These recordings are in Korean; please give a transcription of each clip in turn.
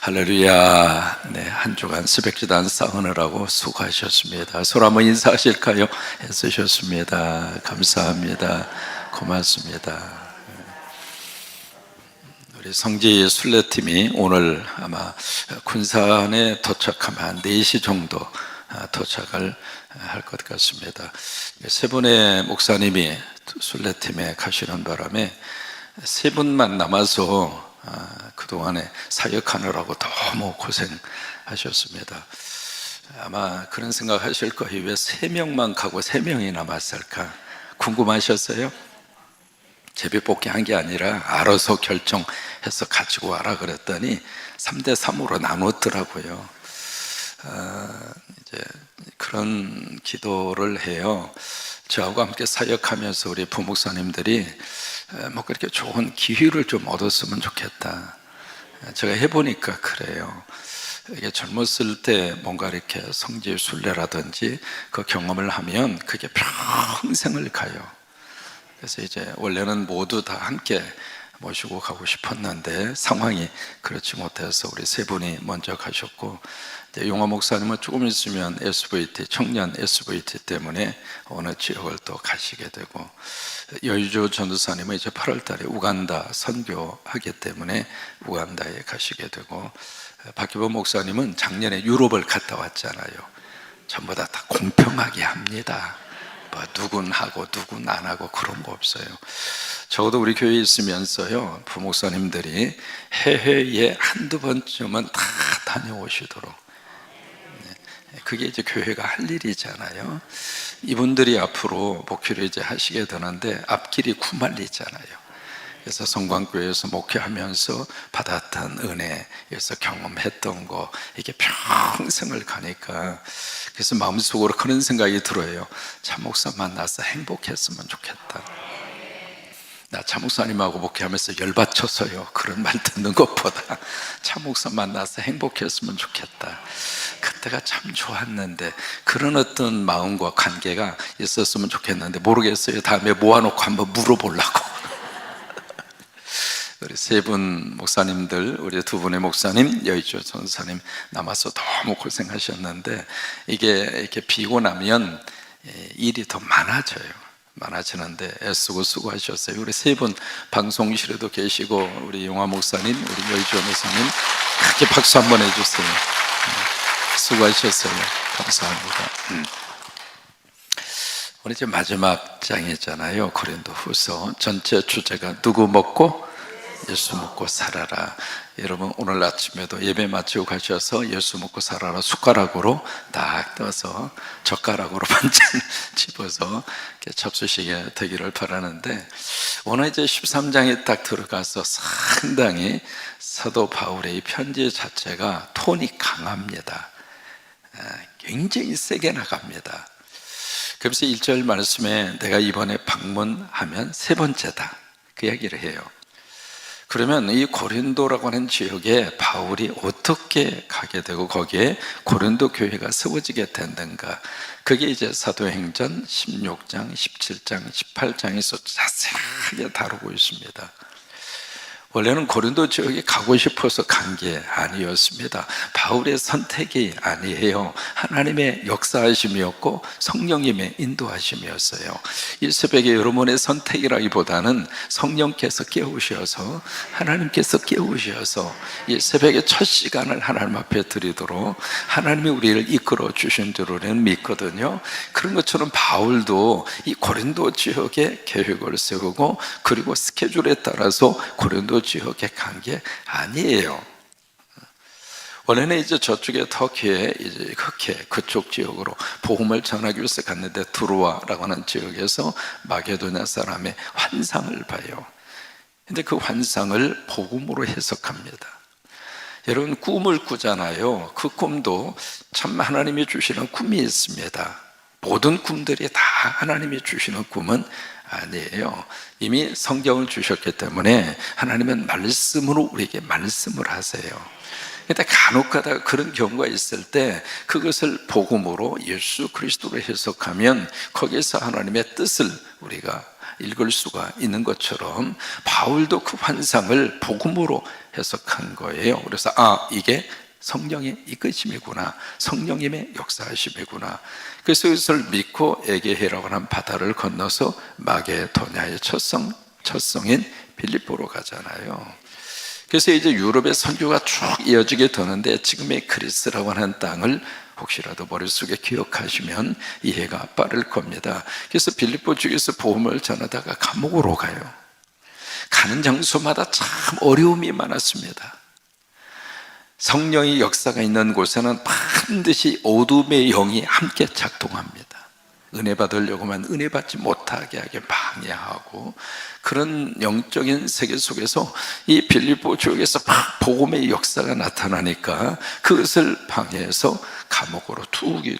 할렐루야. 네, 한 주간 새벽기도 싸우느라고 수고하셨습니다. 서로 한번 인사하실까요? 애쓰셨습니다. 감사합니다. 고맙습니다. 우리 성지 순례팀이 오늘 아마 군산에 도착하면 한 4시 정도 도착을 할 것 같습니다. 세 분의 목사님이 순례팀에 가시는 바람에 세 분만 남아서 그동안에 사역하느라고 너무 고생하셨습니다. 아마 그런 생각 하실 거예요. 왜 3명만 가고 3명이 남았을까? 궁금하셨어요? 제비뽑기 한 게 아니라 알아서 결정해서 가지고 와라 그랬더니 3대3으로 나눴더라고요. 이제 그런 기도를 해요. 저하고 함께 사역하면서 우리 부목사님들이 뭐 그렇게 좋은 기회를 좀 얻었으면 좋겠다. 제가 해보니까 그래요. 이게 젊었을 때 뭔가 이렇게 성지 순례라든지 그 경험을 하면 그게 평생을 가요. 그래서 이제 원래는 모두 다 함께 모시고 가고 싶었는데 상황이 그렇지 못해서 우리 세 분이 먼저 가셨고, 용화 목사님은 조금 있으면 SVT, 청년 SVT 때문에 어느 지역을 또 가시게 되고, 여유조 전도사님은 이제 8월 달에 우간다 선교하기 때문에 우간다에 가시게 되고, 박기범 목사님은 작년에 유럽을 갔다 왔잖아요. 전부 다 공평하게 합니다. 뭐 누군 하고 누군 안 하고 그런 거 없어요. 적어도 우리 교회에 있으면서요, 부목사님들이 해외에 한두 번쯤은 다 다녀오시도록, 그게 이제 교회가 할 일이잖아요. 이분들이 앞으로 목회를 이제 하시게 되는데 앞길이 구말리잖아요. 그래서 성광교회에서 목회하면서 받았던 은혜에서 경험했던 거, 이게 평생을 가니까, 그래서 마음속으로 그런 생각이 들어요. 참 목사 만나서 행복했으면 좋겠다. 나 참 목사님하고 목회하면서 열받쳐서요, 그런 말 듣는 것보다 참 목사 만나서 행복했으면 좋겠다. 그때가 참 좋았는데, 그런 어떤 마음과 관계가 있었으면 좋겠는데 모르겠어요. 다음에 모아놓고 한번 물어보려고. 우리 세 분 목사님들, 우리 두 분의 목사님, 여의조 전사님 남아서 너무 고생하셨는데, 이게 이렇게 비고 나면 일이 더 많아지는데 애쓰고 수고하셨어요. 우리 세 분 방송실에도 계시고, 우리 용화 목사님, 우리 여의조 목사님, 크게 박수 한번 해주세요. 수고하셨어요. 감사합니다. 오늘 이제 마지막 장이잖아요. 고린도 후서. 전체 주제가 누구 먹고 예수 먹고 살아라. 여러분 오늘 아침에도 예배 마치고 가셔서 예수 먹고 살아라 숟가락으로 딱 떠서 젓가락으로 반찬 집어서 잡수시게 되기를 바라는데, 오늘 이제 13장에 딱 들어가서 상당히 사도 바울의 이 편지 자체가 톤이 강합니다. 굉장히 세게 나갑니다. 그래서 1절 말씀에 내가 이번에 방문하면 세 번째다, 그 이야기를 해요. 그러면 이 고린도라고 하는 지역에 바울이 어떻게 가게 되고 거기에 고린도 교회가 세워지게 됐는가, 그게 이제 사도행전 16장, 17장, 18장에서 자세하게 다루고 있습니다. 원래는 고린도 지역에 가고 싶어서 간 게 아니었습니다. 바울의 선택이 아니에요. 하나님의 역사하심이었고 성령님의 인도하심이었어요. 이 새벽에 여러분의 선택이라기보다는 성령께서 깨우셔서, 하나님께서 깨우셔서 이 새벽의 첫 시간을 하나님 앞에 드리도록 하나님이 우리를 이끌어 주신 줄로는 믿거든요. 그런 것처럼 바울도 이 고린도 지역에 계획을 세우고, 그리고 스케줄에 따라서 고린도 지역에 간 게 아니에요. 원래는 이제 저쪽에 터키에 이제 그쪽 지역으로 복음을 전하기 위해서 갔는데, 두루아라고 하는 지역에서 마게도냐 사람의 환상을 봐요. 근데 그 환상을 복음으로 해석합니다. 여러분 꿈을 꾸잖아요. 그 꿈도 참 하나님이 주시는 꿈이 있습니다. 모든 꿈들이 다 하나님이 주시는 꿈은 아니에요. 이미 성경을 주셨기 때문에 하나님은 말씀으로 우리에게 말씀을 하세요. 근데 간혹가다 그런 경우가 있을 때 그것을 복음으로 예수 그리스도로 해석하면 거기서 하나님의 뜻을 우리가 읽을 수가 있는 것처럼 바울도 그 환상을 복음으로 해석한 거예요. 그래서 이게 성령의 이끄심이구나, 성령님의 역사하심이구나. 그래서 이것을 믿고 에게해라고 하는 바다를 건너서 마게도냐의 첫성인 빌립보로 가잖아요. 그래서 이제 유럽의 선교가 쭉 이어지게 되는데, 지금의 그리스라고 하는 땅을 혹시라도 머릿속에 기억하시면 이해가 빠를 겁니다. 그래서 빌립보 쪽에서 복음을 전하다가 감옥으로 가요. 가는 장소마다 참 어려움이 많았습니다. 성령의 역사가 있는 곳에는 반드시 어둠의 영이 함께 작동합니다. 은혜 받으려고만 은혜 받지 못하게 하게 방해하고, 그런 영적인 세계 속에서 이 빌립보 지역에서 막 복음의 역사가 나타나니까 그것을 방해해서 감옥으로 투옥이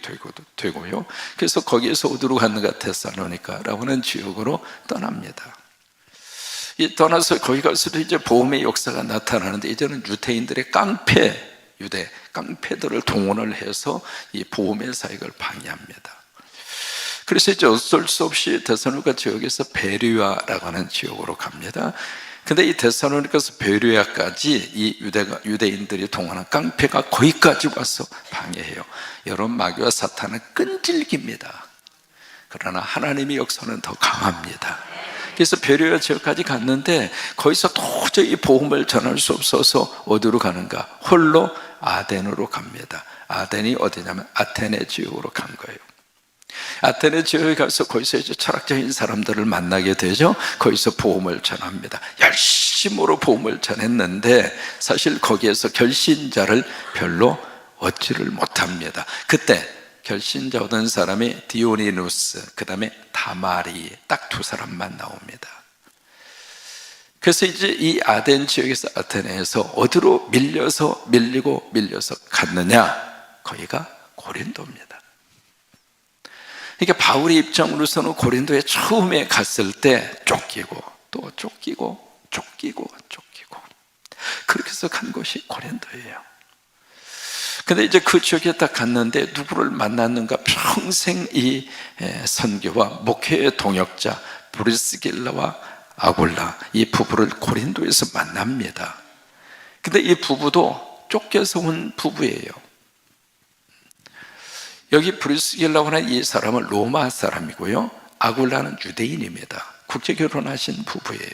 되고요. 그래서 거기에서 어디로 갔는가, 데살로니가라고 하는 지역으로 떠납니다. 이 떠나서 거기 가서도 이제 복음의 역사가 나타나는데, 이제는 유대인들의 깡패들을 동원을 해서 이 복음의 사역을 방해합니다. 그래서 이제 어쩔 수 없이 데살로니가 지역에서 베르야라고 하는 지역으로 갑니다. 근데 이 데살로니가에서 베르야까지 이 유대인들이 동원한 깡패가 거기까지 와서 방해해요. 여러분, 마귀와 사탄은 끈질깁니다. 그러나 하나님의 역사는 더 강합니다. 그래서 베르야 지역까지 갔는데, 거기서 도저히 복음을 전할 수 없어서 어디로 가는가? 홀로 아덴으로 갑니다. 아덴이 어디냐면 아테네 지역으로 간 거예요. 아테네 지역에 가서 거기서 이제 철학적인 사람들을 만나게 되죠. 거기서 복음을 전합니다. 열심으로 복음을 전했는데 사실 거기에서 결신자를 별로 얻지를 못합니다. 그때 결신자 얻은 사람이 디오니누스, 그 다음에 다마리, 딱 두 사람만 나옵니다. 그래서 이제 이 아덴 지역에서, 아테네에서 어디로 밀려서 갔느냐? 거기가 고린도입니다. 그러니까 바울의 입장으로서는 고린도에 처음에 갔을 때 쫓기고 또 쫓기고 그렇게 해서 간 곳이 고린도예요. 근데 이제 그 지역에 딱 갔는데 누구를 만났는가? 평생 이 선교와 목회의 동역자 브리스길라와 아굴라, 이 부부를 고린도에서 만납니다. 근데 이 부부도 쫓겨서 온 부부예요. 여기 브리스길라고 하는 이 사람은 로마 사람이고요, 아굴라는 유대인입니다. 국제 결혼하신 부부예요.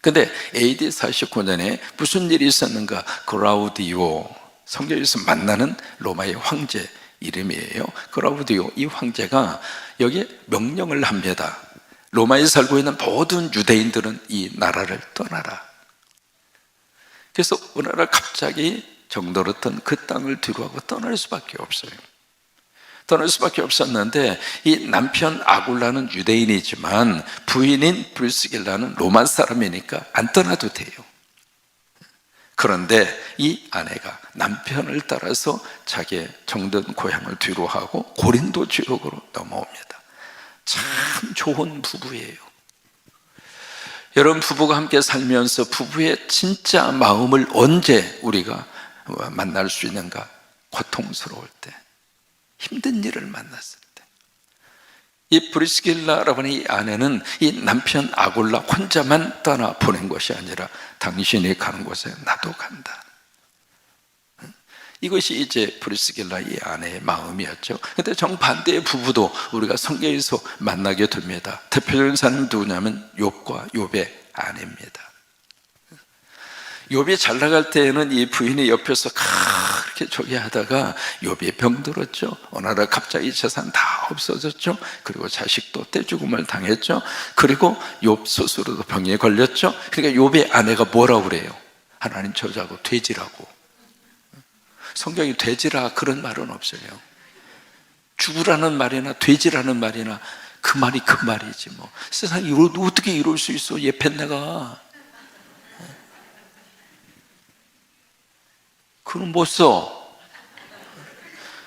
근데 AD 49년에 무슨 일이 있었는가? 그라우디오, 성경에서 만나는 로마의 황제 이름이에요. 그라우디오, 이 황제가 여기에 명령을 합니다. 로마에 살고 있는 모든 유대인들은 이 나라를 떠나라. 그래서 어느 날 갑자기 정들었던 그 땅을 뒤로하고 떠날 수밖에 없어요. 떠날 수밖에 없었는데, 이 남편 아굴라는 유대인이지만 부인인 브리스길라는 로마 사람이니까 안 떠나도 돼요. 그런데 이 아내가 남편을 따라서 자기의 정든 고향을 뒤로하고 고린도 지역으로 넘어옵니다. 참 좋은 부부예요. 여러분, 부부가 함께 살면서 부부의 진짜 마음을 언제 우리가 만날 수 있는가? 고통스러울 때, 힘든 일을 만났을 때. 이 브리스길라라고 하는 이 아내는 이 남편 아굴라 혼자만 떠나 보낸 것이 아니라 당신이 가는 곳에 나도 간다. 이것이 이제 브리스길라 이 아내의 마음이었죠. 근데 정반대의 부부도 우리가 성경에서 만나게 됩니다. 대표적인 사람이 누구냐면 욥과 욥의 아내입니다. 욥이 잘 나갈 때에는 이 부인이 옆에서 그렇게 저기 하다가 욥이 병들었죠. 어느 날 갑자기 재산 다 없어졌죠. 그리고 자식도 떼죽음을 당했죠. 그리고 욥 스스로도 병에 걸렸죠. 그러니까 욥의 아내가 뭐라고 그래요? 하나님 저자고 돼지라고. 성경이 돼지라 그런 말은 없어요. 죽으라는 말이나 돼지라는 말이나 그 말이 그 말이지 뭐. 세상에 어떻게 이럴 수 있어? 얘 뱃내가. 그럼 못 써.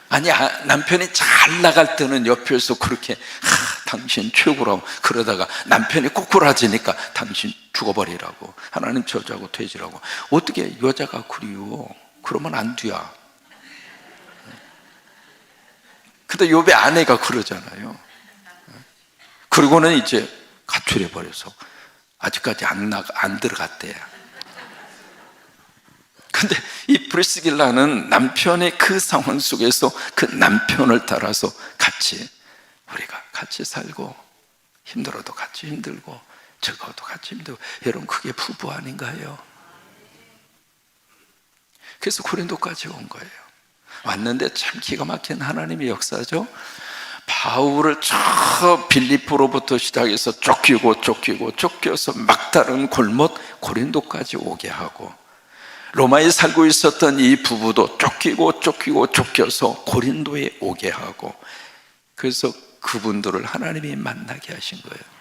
아니, 남편이 잘 나갈 때는 옆에서 그렇게 당신 최고라고 그러다가 남편이 꼬꾸라지니까 당신 죽어버리라고, 하나님 저주하고 돼지라고. 어떻게 여자가 그리워? 그러면 안 돼야. 근데 욥의 아내가 그러잖아요. 그리고는 이제 가출해버려서 아직까지 안 들어갔대요. 근데 이 브리스길라는 남편의 그 상황 속에서 그 남편을 따라서 우리가 같이 살고, 힘들어도 같이 힘들고 즐거워도 같이 힘들고, 여러분 그게 부부 아닌가요? 그래서 고린도까지 온 거예요. 왔는데 참 기가 막힌 하나님의 역사죠. 바울을 저 빌립보로부터 시작해서 쫓겨서 막다른 골못 고린도까지 오게 하고, 로마에 살고 있었던 이 부부도 쫓겨서 고린도에 오게 하고, 그래서 그분들을 하나님이 만나게 하신 거예요.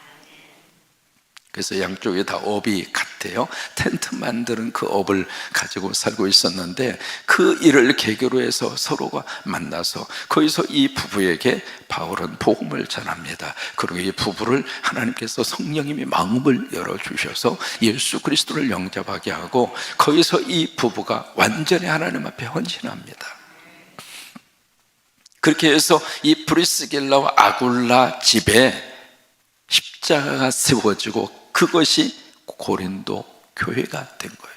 그래서 양쪽에 다 업이 같아요. 텐트 만드는 그 업을 가지고 살고 있었는데, 그 일을 계기로 해서 서로가 만나서 거기서 이 부부에게 바울은 복음을 전합니다. 그리고 이 부부를 하나님께서 성령님이 마음을 열어주셔서 예수 그리스도를 영접하게 하고, 거기서 이 부부가 완전히 하나님 앞에 헌신합니다. 그렇게 해서 이 브리스길라와 아굴라 집에 십자가가 세워지고, 그것이 고린도 교회가 된 거예요.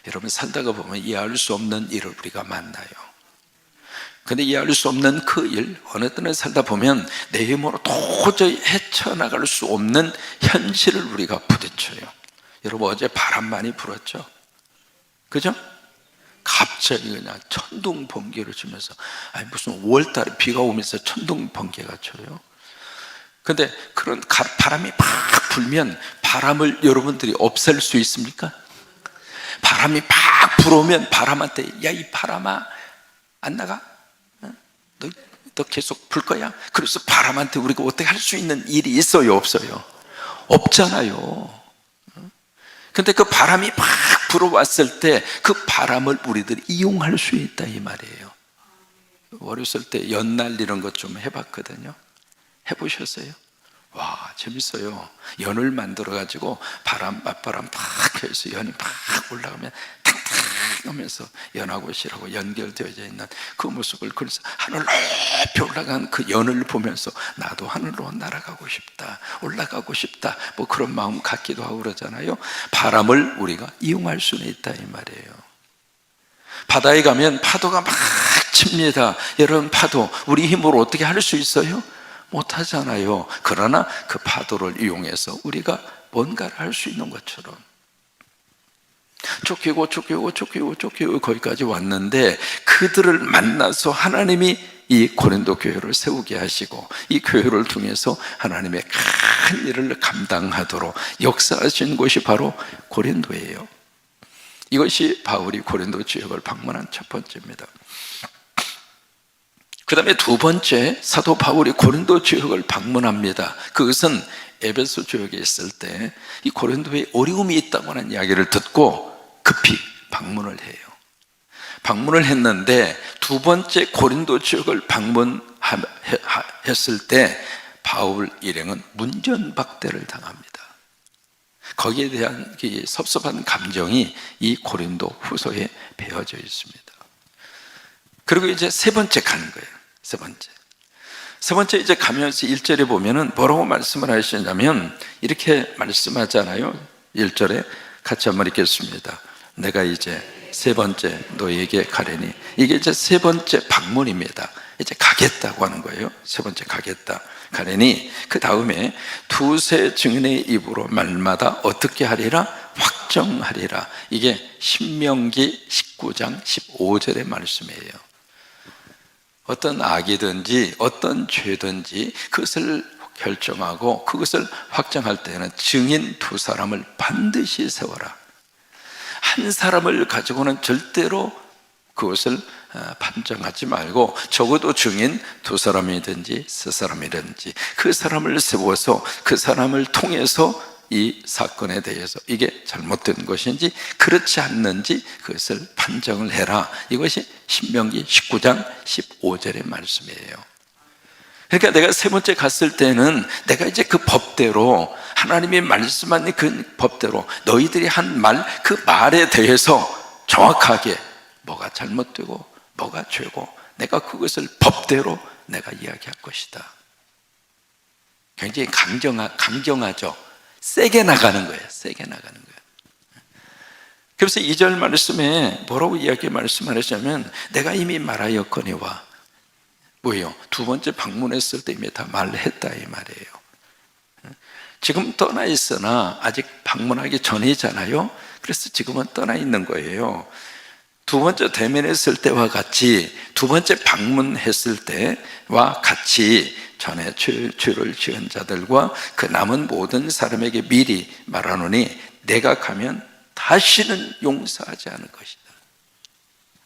여러분, 살다가 보면 이해할 수 없는 일을 우리가 만나요. 근데 이해할 수 없는 그 일, 어느 때는 살다 보면 내 힘으로 도저히 헤쳐나갈 수 없는 현실을 우리가 부딪혀요. 여러분, 어제 바람 많이 불었죠? 그죠? 갑자기 그냥 천둥 번개를 치면서, 무슨 5월달에 비가 오면서 천둥 번개가 쳐요. 근데 그런 바람이 팍 불면 바람을 여러분들이 없앨 수 있습니까? 바람이 팍 불어오면 바람한테, 야, 이 바람아, 안 나가? 너 계속 불 거야? 그래서 바람한테 우리가 어떻게 할 수 있는 일이 있어요, 없어요? 없잖아요. 근데 그 바람이 팍 불어왔을 때 그 바람을 우리들이 이용할 수 있다, 이 말이에요. 어렸을 때 연 날리는 것 좀 해봤거든요. 해보셨어요? 와, 재밌어요. 연을 만들어가지고 맞바람 팍 해서 연이 팍 올라가면 탁탁 하면서 연하고 실하고 연결되어져 있는 그 모습을, 그래서 하늘 높이 올라간 그 연을 보면서 나도 하늘로 날아가고 싶다, 올라가고 싶다, 뭐 그런 마음 갖기도 하고 그러잖아요. 바람을 우리가 이용할 수는 있다, 이 말이에요. 바다에 가면 파도가 막 칩니다. 여러분, 파도 우리 힘으로 어떻게 할 수 있어요? 못하잖아요. 그러나 그 파도를 이용해서 우리가 뭔가를 할 수 있는 것처럼 쫓기고 거기까지 왔는데, 그들을 만나서 하나님이 이 고린도 교회를 세우게 하시고, 이 교회를 통해서 하나님의 큰 일을 감당하도록 역사하신 곳이 바로 고린도예요. 이것이 바울이 고린도 지역을 방문한 첫 번째입니다. 그 다음에 두 번째, 사도 바울이 고린도 지역을 방문합니다. 그것은 에베소 지역에 있을 때 이 고린도에 어려움이 있다고 하는 이야기를 듣고 급히 방문을 해요. 방문을 했는데, 두 번째 고린도 지역을 방문했을 때 바울 일행은 문전박대를 당합니다. 거기에 대한 섭섭한 감정이 이 고린도 후서에 배어져 있습니다. 그리고 이제 세 번째 가는 거예요. 세 번째 이제 가면서 1절에 보면은 뭐라고 말씀을 하시냐면, 이렇게 말씀하잖아요. 1절에 같이 한번 읽겠습니다. 내가 이제 세 번째 너에게 가려니. 이게 이제 세 번째 방문입니다. 이제 가겠다고 하는 거예요. 세 번째 가려니. 그 다음에 두세 증인의 입으로 말마다 어떻게 하리라? 확정하리라. 이게 신명기 19장 15절의 말씀이에요. 어떤 악이든지 어떤 죄든지 그것을 결정하고 그것을 확정할 때는 증인 두 사람을 반드시 세워라. 한 사람을 가지고는 절대로 그것을 판정하지 말고, 적어도 증인 두 사람이든지 세 사람이든지 그 사람을 세워서 그 사람을 통해서 이 사건에 대해서 이게 잘못된 것인지 그렇지 않는지 그것을 판정을 해라. 이것이 신명기 19장 15절의 말씀이에요. 그러니까 내가 세 번째 갔을 때는 내가 이제 그 법대로, 하나님이 말씀한 그 법대로 너희들이 한 말, 그 말에 대해서 정확하게 뭐가 잘못되고 뭐가 죄고 내가 그것을 법대로 내가 이야기할 것이다. 굉장히 강경하죠. 세게 나가는 거예요. 세게 나가는 거예요. 그래서 2절 말씀에 뭐라고 말씀하셨냐면 내가 이미 말하였거니와 뭐예요? 두 번째 방문했을 때 이미 다 말했다 이 말이에요. 지금 떠나 있으나 아직 방문하기 전이잖아요. 그래서 지금은 떠나 있는 거예요. 두 번째 대면했을 때와 같이 두 번째 방문했을 때와 같이 전에 죄를 지은 자들과 그 남은 모든 사람에게 미리 말하노니 내가 가면 다시는 용서하지 않을 것이다.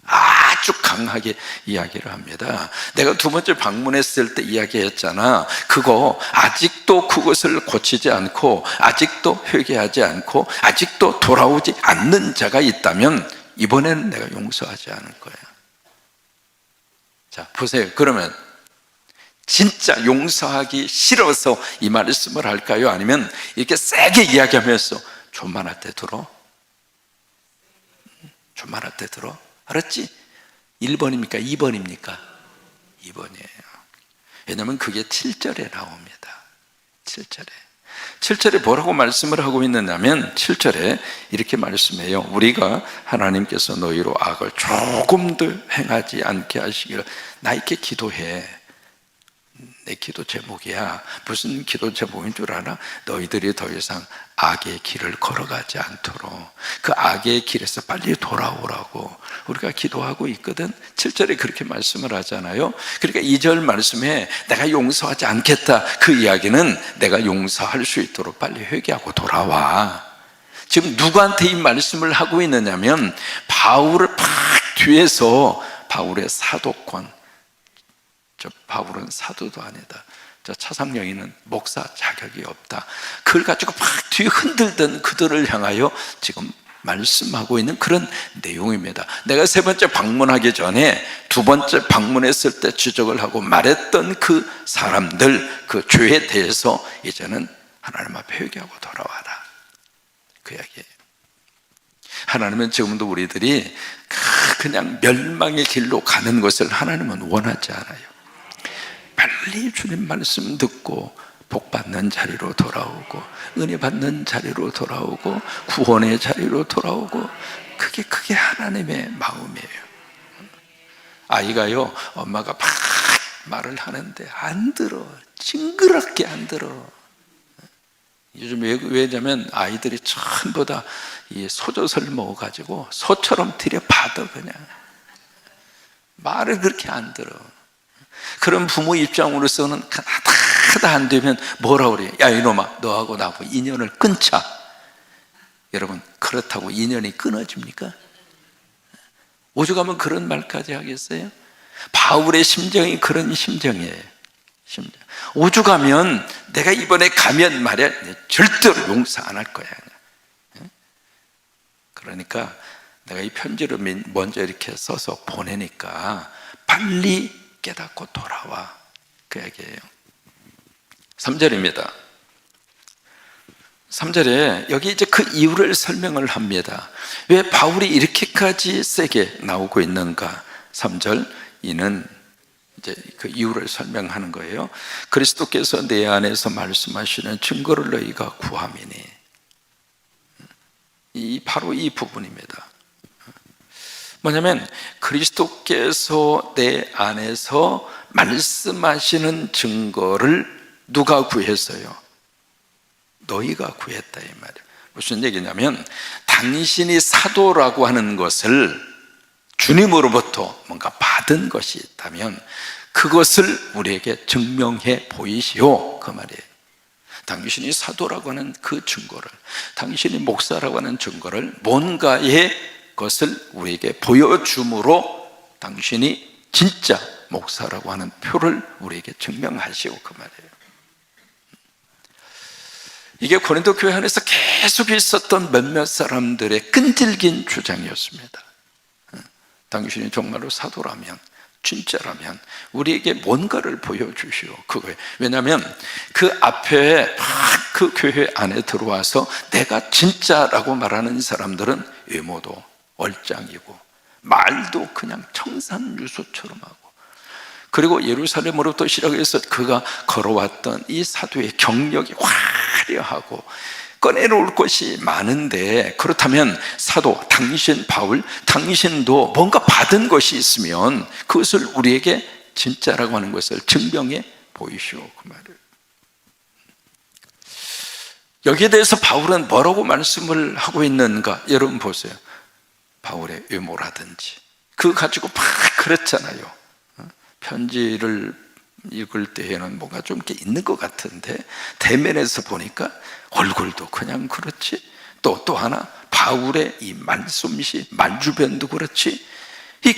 아주 강하게 이야기를 합니다. 내가 두 번째 방문했을 때 이야기했잖아. 그거 아직도 그것을 고치지 않고 아직도 회개하지 않고 아직도 돌아오지 않는 자가 있다면 이번에는 내가 용서하지 않을 거야. 자, 보세요. 그러면 진짜 용서하기 싫어서 이 말씀을 할까요? 아니면 이렇게 세게 이야기하면서 존만할 때 들어? 존만할 때 들어? 알았지? 1번입니까? 2번입니까? 2번이에요. 왜냐하면 그게 7절에 나옵니다. 7절에 뭐라고 말씀을 하고 있느냐면 7절에 이렇게 말씀해요. 우리가 하나님께서 너희로 악을 조금도 행하지 않게 하시기를 나 이렇게 기도해. 내 기도 제목이야. 무슨 기도 제목인 줄 알아? 너희들이 더 이상 악의 길을 걸어가지 않도록 그 악의 길에서 빨리 돌아오라고 우리가 기도하고 있거든. 7절에 그렇게 말씀을 하잖아요. 그러니까 2절 말씀에 내가 용서하지 않겠다, 그 이야기는 내가 용서할 수 있도록 빨리 회개하고 돌아와. 지금 누구한테 이 말씀을 하고 있느냐면 바울을 팍 뒤에서 바울의 사도권, 저 바울은 사도도 아니다, 저 차상령이는 목사 자격이 없다, 그걸 가지고 막 뒤에 흔들던 그들을 향하여 지금 말씀하고 있는 그런 내용입니다. 내가 세 번째 방문하기 전에 두 번째 방문했을 때 지적을 하고 말했던 그 사람들, 그 죄에 대해서 이제는 하나님 앞에 회개하고 돌아와라, 그 이야기예요. 하나님은 지금도 우리들이 그냥 멸망의 길로 가는 것을 하나님은 원하지 않아요. 빨리 주님 말씀 듣고 복 받는 자리로 돌아오고 은혜 받는 자리로 돌아오고 구원의 자리로 돌아오고, 그게 하나님의 마음이에요. 아이가요, 엄마가 막 말을 하는데 안 들어. 징그럽게 안 들어. 요즘 왜냐면 아이들이 전부 다 이 소젖을 먹어가지고 소처럼 들여받아. 그냥 말을 그렇게 안 들어. 그런 부모 입장으로서는 하다 안 되면 뭐라 그래요? 야 이놈아, 너하고 나하고 인연을 끊자. 여러분, 그렇다고 인연이 끊어집니까? 오죽하면 그런 말까지 하겠어요? 바울의 심정이 그런 심정이에요. 오죽하면 내가 이번에 가면 말이야 절대로 용서 안 할 거야. 그러니까 내가 이 편지를 먼저 이렇게 써서 보내니까 빨리 깨닫고 돌아와, 그 얘기예요. 3절입니다. 3절에 여기 이제 그 이유를 설명을 합니다. 왜 바울이 이렇게까지 세게 나오고 있는가? 3절, 이는 이제 그 이유를 설명하는 거예요. 그리스도께서 내 안에서 말씀하시는 증거를 너희가 구함이니, 바로 이 부분입니다. 뭐냐면 그리스도께서 내 안에서 말씀하시는 증거를 누가 구했어요? 너희가 구했다 이 말이에요. 무슨 얘기냐면 당신이 사도라고 하는 것을 주님으로부터 뭔가 받은 것이 있다면 그것을 우리에게 증명해 보이시오, 그 말이에요. 당신이 사도라고 하는 그 증거를, 당신이 목사라고 하는 증거를, 뭔가의 것을 우리에게 보여줌으로 당신이 진짜 목사라고 하는 표를 우리에게 증명하시오, 그 말이에요. 이게 고린도 교회 안에서 계속 있었던 몇몇 사람들의 끈질긴 주장이었습니다. 당신이 정말로 사도라면, 진짜라면 우리에게 뭔가를 보여주시오, 그거예요. 왜냐하면 그 앞에 막 그 교회 안에 들어와서 내가 진짜라고 말하는 사람들은 외모도 얼짱이고 말도 그냥 청산유소처럼 하고, 그리고 예루살렘으로부터 시작해서 그가 걸어왔던 이 사도의 경력이 화려하고 꺼내놓을 것이 많은데, 그렇다면 사도 당신 바울, 당신도 뭔가 받은 것이 있으면 그것을 우리에게 진짜라고 하는 것을 증명해 보이시오, 그 말을. 여기에 대해서 바울은 뭐라고 말씀을 하고 있는가? 여러분 보세요. 바울의 외모라든지 그거 가지고 막 그랬잖아요. 편지를 읽을 때에는 뭔가 좀 게 있는 것 같은데 대면에서 보니까 얼굴도 그냥 그렇지, 또 하나 바울의 이 말솜씨, 말주변도 그렇지.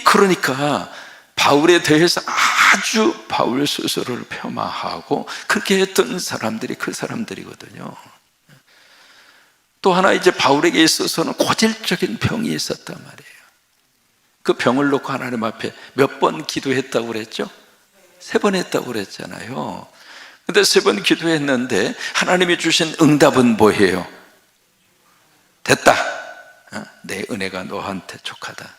그러니까 바울에 대해서 아주 바울 스스로를 폄하하고 그렇게 했던 사람들이 그 사람들이거든요. 또 하나 이제 바울에게 있어서는 고질적인 병이 있었단 말이에요. 그 병을 놓고 하나님 앞에 몇 번 기도했다고 그랬죠? 3번 했다고 그랬잖아요. 근데 3번 기도했는데 하나님이 주신 응답은 뭐예요? 됐다. 내 은혜가 너한테 족하다.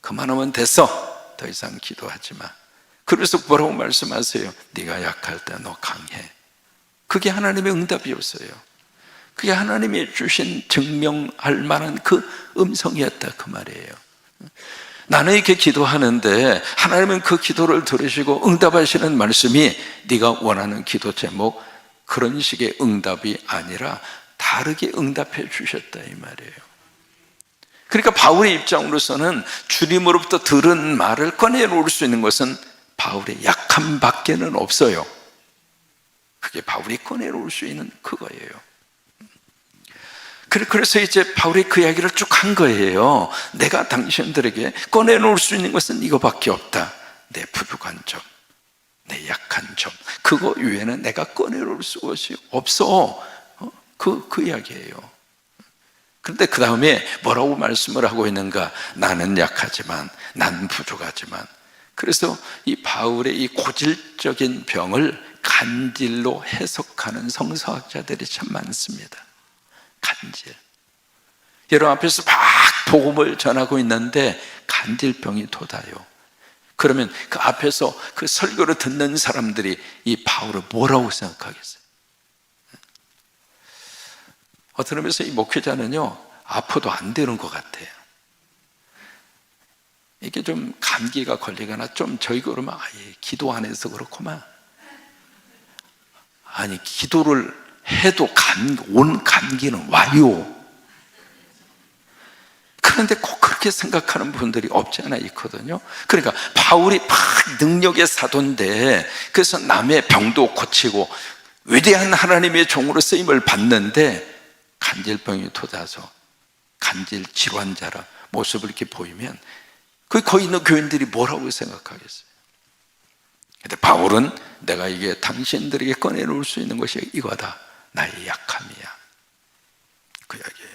그만하면 됐어. 더 이상 기도하지 마. 그래서 뭐라고 말씀하세요? 네가 약할 때 너 강해. 그게 하나님의 응답이었어요. 그게 하나님이 주신 증명할 만한 그 음성이었다, 그 말이에요. 나는 이렇게 기도하는데 하나님은 그 기도를 들으시고 응답하시는 말씀이 네가 원하는 기도 제목, 그런 식의 응답이 아니라 다르게 응답해 주셨다, 이 말이에요. 그러니까 바울의 입장으로서는 주님으로부터 들은 말을 꺼내놓을 수 있는 것은 바울의 약함밖에는 없어요. 그게 바울이 꺼내놓을 수 있는 그거예요. 그래서 이제 바울이 그 이야기를 쭉 한 거예요. 내가 당신들에게 꺼내놓을 수 있는 것은 이거밖에 없다. 내 부족한 점, 내 약한 점, 그거 외에는 내가 꺼내놓을 수가 없어. 그 이야기예요. 그런데 그 다음에 뭐라고 말씀을 하고 있는가? 나는 약하지만, 나는 부족하지만. 그래서 이 바울의 이 고질적인 병을 간질로 해석하는 성서학자들이 참 많습니다. 간질. 여러분 앞에서 막 복음을 전하고 있는데 간질병이 돋아요. 그러면 그 앞에서 그 설교를 듣는 사람들이 이 바울을 뭐라고 생각하겠어요? 어떤 의미에서 이 목회자는요, 아파도 안 되는 것 같아요. 이게 좀 감기가 걸리거나 좀 저희 그러면 기도 안 해서 그렇구만. 아니, 기도를 해도 온 감기는 와요. 그런데 꼭 그렇게 생각하는 분들이 없지 않아 있거든요. 그러니까 바울이 막 능력의 사도인데, 그래서 남의 병도 고치고 위대한 하나님의 종으로 쓰임을 받는데 간질병이 돋아서 간질 질환자라 모습을 이렇게 보이면 그 거기 있는 교인들이 뭐라고 생각하겠어요? 근데 바울은 내가 이게 당신들에게 꺼내놓을 수 있는 것이 이거다. 나의 약함이야. 그 이야기예요.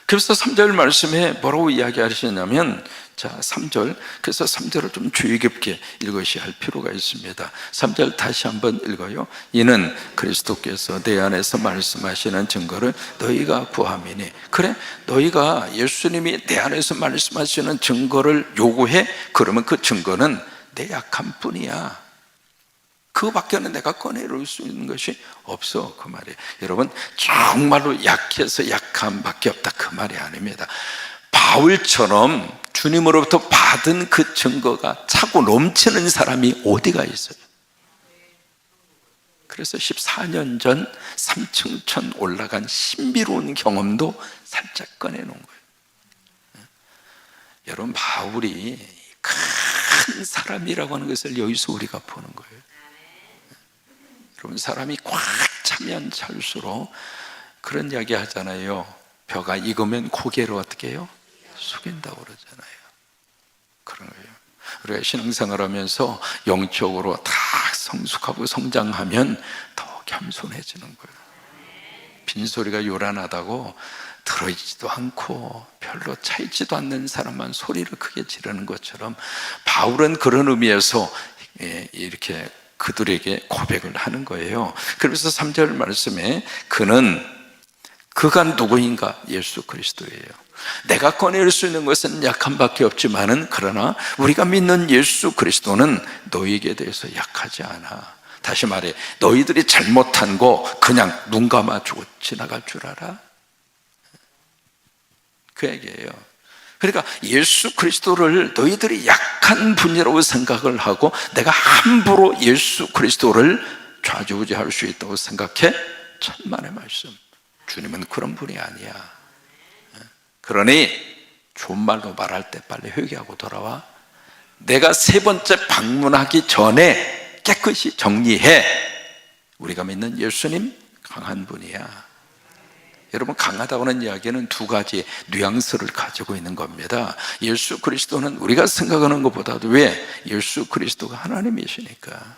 그래서 3절 말씀에 뭐라고 이야기하시냐면, 자, 3절. 그래서 3절을 좀 주의 깊게 읽으셔야 할 필요가 있습니다. 3절 다시 한번 읽어요. 이는 그리스도께서 내 안에서 말씀하시는 증거를 너희가 구함이니. 그래, 너희가 예수님이 내 안에서 말씀하시는 증거를 요구해? 그러면 그 증거는 내 약함 뿐이야. 그거밖에는 내가 꺼내놓을 수 있는 것이 없어, 그 말이에요. 여러분, 정말로 약해서 약함밖에 없다, 그 말이 아닙니다. 바울처럼 주님으로부터 받은 그 증거가 차고 넘치는 사람이 어디가 있어요? 그래서 14년 전 3층천 올라간 신비로운 경험도 살짝 꺼내놓은 거예요. 여러분, 바울이 큰 사람이라고 하는 것을 여기서 우리가 보는 거예요. 여러분, 사람이 꽉 차면 찰수록 그런 이야기 하잖아요. 벼가 익으면 고개를 어떻게 해요? 숙인다고 그러잖아요. 그런 거예요. 우리가 신앙생활 하면서 영적으로 다 성숙하고 성장하면 더 겸손해지는 거예요. 빈소리가 요란하다고 들어있지도 않고 별로 차있지도 않는 사람만 소리를 크게 지르는 것처럼 바울은 그런 의미에서 이렇게 그들에게 고백을 하는 거예요. 그래서 3절 말씀에 그는 그가 누구인가? 예수 그리스도예요. 내가 꺼낼 수 있는 것은 약함밖에 없지만은, 그러나 우리가 믿는 예수 그리스도는 너희에게 대해서 약하지 않아. 다시 말해, 너희들이 잘못한 거 그냥 눈 감아주고 지나갈 줄 알아? 그 얘기예요. 그러니까 예수 그리스도를 너희들이 약한 분이라고 생각을 하고 내가 함부로 예수 그리스도를 좌지우지할 수 있다고 생각해? 천만의 말씀. 주님은 그런 분이 아니야. 그러니 좋은 말로 말할 때 빨리 회개하고 돌아와. 내가 세 번째 방문하기 전에 깨끗이 정리해. 우리가 믿는 예수님 강한 분이야. 여러분, 강하다고 하는 이야기는 두 가지 뉘앙스를 가지고 있는 겁니다. 예수 그리스도는 우리가 생각하는 것보다도, 왜? 예수 그리스도가 하나님이시니까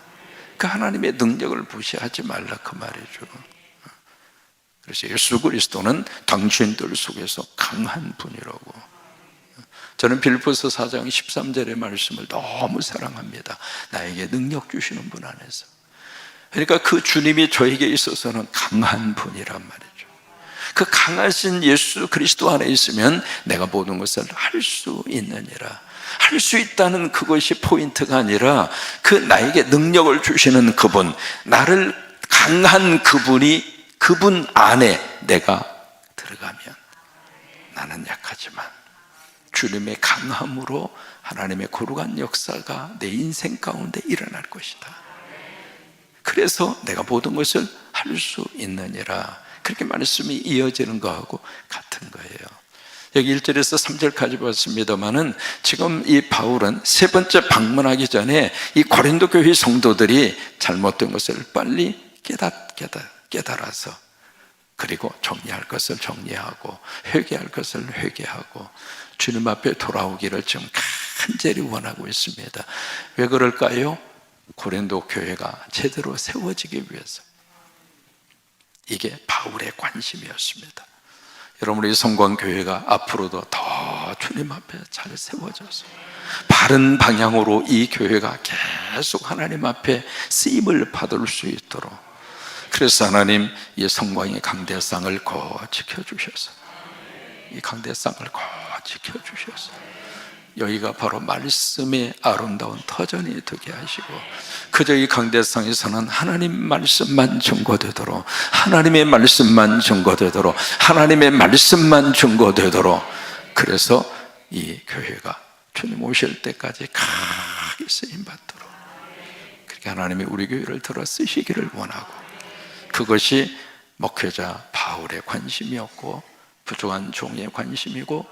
그 하나님의 능력을 무시하지 말라, 그 말이죠. 그래서 예수 그리스도는 당신들 속에서 강한 분이라고. 저는 빌립보서 4장 13절의 말씀을 너무 사랑합니다. 나에게 능력 주시는 분 안에서. 그러니까 그 주님이 저에게 있어서는 강한 분이란 말이죠. 그 강하신 예수 그리스도 안에 있으면 내가 모든 것을 할 수 있느니라. 할 수 있다는 그것이 포인트가 아니라, 그 나에게 능력을 주시는 그분, 나를 강한 그분 안에 내가 들어가면 나는 약하지만 주님의 강함으로 하나님의 거룩한 역사가 내 인생 가운데 일어날 것이다. 그래서 내가 모든 것을 할 수 있느니라. 그렇게 말씀이 이어지는 거하고 같은 거예요. 여기 1절에서 3절까지 봤습니다만은, 지금 이 바울은 세 번째 방문하기 전에 이 고린도 교회 성도들이 잘못된 것을 빨리 깨달아서, 그리고 정리할 것을 정리하고 회개할 것을 회개하고 주님 앞에 돌아오기를 지금 간절히 원하고 있습니다. 왜 그럴까요? 고린도 교회가 제대로 세워지기 위해서. 이게 바울의 관심이었습니다. 여러분, 우리 성광교회가 앞으로도 더 주님 앞에 잘 세워져서 바른 방향으로 이 교회가 계속 하나님 앞에 쓰임을 받을 수 있도록, 그래서 하나님 이 성광의 강대상을 거 지켜주셔서, 이 강대상을 거 지켜주셔서 여기가 바로 말씀의 아름다운 터전이 되게 하시고, 그저 이 강대상에서는 하나님 말씀만 증거되도록, 하나님의 말씀만 증거되도록, 하나님의 말씀만 증거되도록, 그래서 이 교회가 주님 오실 때까지 강하게 쓰임받도록, 그렇게 하나님이 우리 교회를 들어 쓰시기를 원하고, 그것이 목회자 바울의 관심이었고 부족한 종의 관심이고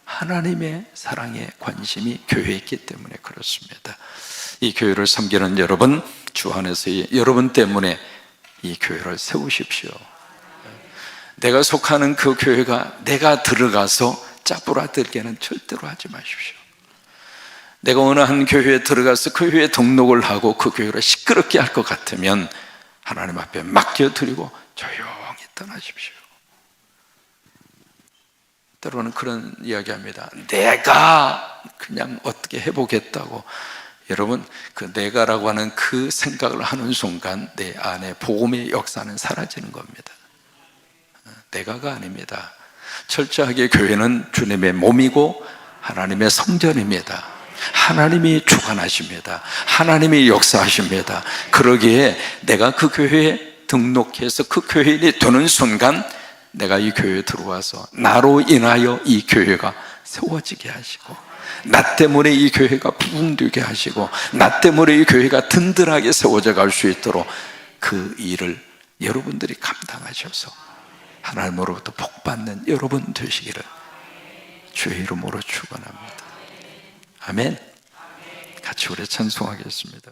하나님의 사랑의 관심이 교회에 있기 때문에 그렇습니다. 이 교회를 섬기는 여러분, 주 안에서 여러분 때문에 이 교회를 세우십시오. 내가 속하는 그 교회가 내가 들어가서 짜부라들게는 절대로 하지 마십시오. 내가 어느 한 교회에 들어가서 그 교회에 등록을 하고 그 교회를 시끄럽게 할 것 같으면 하나님 앞에 맡겨드리고 조용히 떠나십시오. 때로는 그런 이야기합니다. 내가 그냥 어떻게 해보겠다고. 여러분, 그 내가라고 하는 그 생각을 하는 순간 내 안에 복음의 역사는 사라지는 겁니다. 내가가 아닙니다. 철저하게 교회는 주님의 몸이고 하나님의 성전입니다. 하나님이 주관하십니다. 하나님이 역사하십니다. 그러기에 내가 그 교회에 등록해서 그 교회인이 되는 순간 내가 이 교회에 들어와서 나로 인하여 이 교회가 세워지게 하시고, 나 때문에 이 교회가 부흥되게 하시고, 나 때문에 이 교회가 든든하게 세워져 갈 수 있도록 그 일을 여러분들이 감당하셔서 하나님으로부터 복받는 여러분 되시기를 주의 이름으로 축원합니다. 아멘. 같이 우리 찬송하겠습니다.